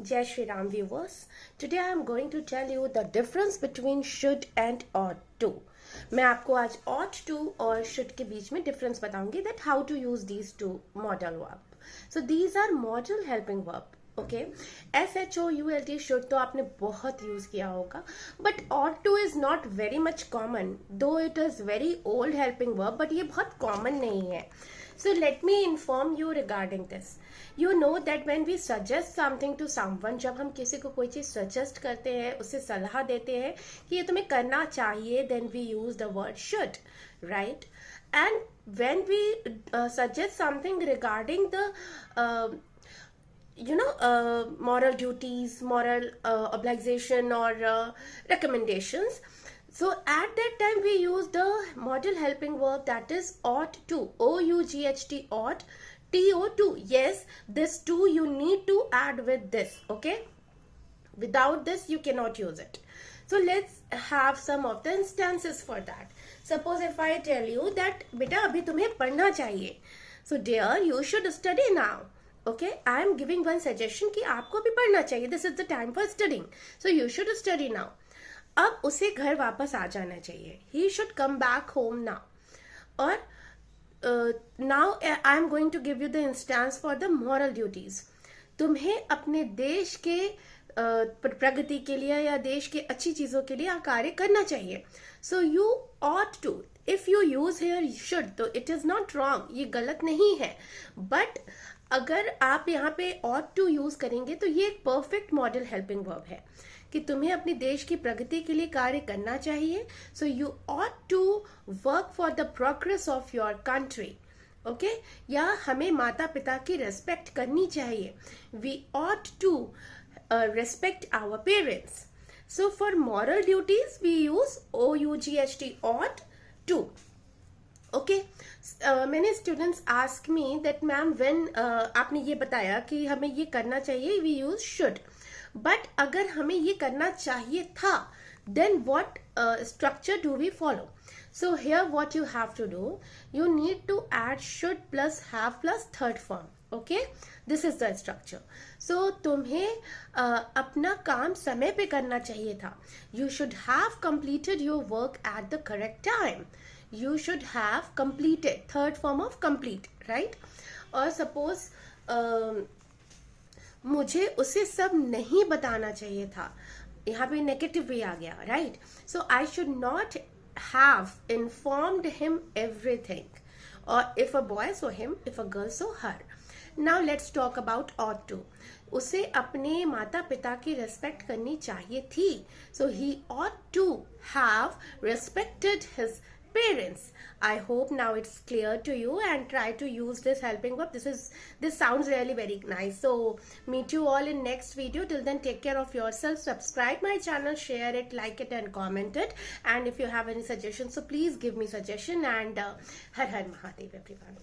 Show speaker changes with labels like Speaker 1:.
Speaker 1: Jai Shri Ram viewers. Today I am going to tell you the difference between should and ought to. मैं आपको आज ought to और should के बीच में difference बताऊंगी that how to use these two modal verb. So these are modal helping verb. Okay, SHOULT should तो आपने बहुत यूज किया होगा, but ought to is not very much common, though it is very old helping verb, but ये बहुत common नहीं है. So let me inform you regarding this. You know that when we suggest something to someone, जब हम किसी को कोई चीज suggest करते हैं, उसे सलाह देते हैं कि ये तुम्हें करना चाहिए, then we use the word should, right? And when we suggest something regarding the moral duties, moral obligation or recommendations, so at that time we use the modal helping verb, that is ought to, O-U-G-H-T, ought, T-O-to. Yes, this to you need to add with this, okay? Without this you cannot use it. So let's have some of the instances for that. Suppose if I tell you that beta abhi tumhe padhna chahiye, so dear you should study now. Okay, I am giving one suggestion कि आपको भी पढ़ना चाहिए. This is the time for studying. So you should study now. अब उसे घर वापस आ जाना चाहिए. He should come back home now. और now I am going to give you the instance for the moral duties. तुम्हें अपने देश के प्रगति के लिए या देश के अच्छी चीजों के लिए कार्य करना चाहिए. So you ought to. If you use here should, तो it is not wrong. ये गलत नहीं है. But अगर आप यहाँ पे ought to यूज करेंगे तो ये एक परफेक्ट मॉडल हेल्पिंग वर्ब है कि तुम्हें अपने देश की प्रगति के लिए कार्य करना चाहिए. So you ought to work for the progress of your country. Okay, या हमें माता पिता की रेस्पेक्ट करनी चाहिए. We ought to respect our parents. So for moral duties we use O-U-G-H-T, ought to. Okay, many students ask me that ma'am when आपने ये बताया कि हमें ये करना चाहिए, we use should, but अगर हमें ये करना चाहिए था, then what structure do we follow? So here what you have to do, you need to add should plus have plus third form. Okay, this is the structure. So तुम्हें अपना काम समय पे करना चाहिए था. You should have completed your work at the correct time. You should have completed, third form of complete, right? और suppose मुझे उसे सब नहीं बताना चाहिए था, यहाँ पे नेगेटिव भी आ गया, right? So I should not have informed him everything. Or if a boy, so him, if a girl, so her. Now let's talk about ought to. उसे अपने माता पिता की रेस्पेक्ट करनी चाहिए थी. So he ought to have respected his parents. I hope now it's clear to you, and try to use this helping verb. This sounds really very nice. So meet you all in next video. Till then, take care of yourself. Subscribe my channel, share it, like it, and comment it. And if you have any suggestions, so please give me suggestion. And Har Har Mahadev, everyone.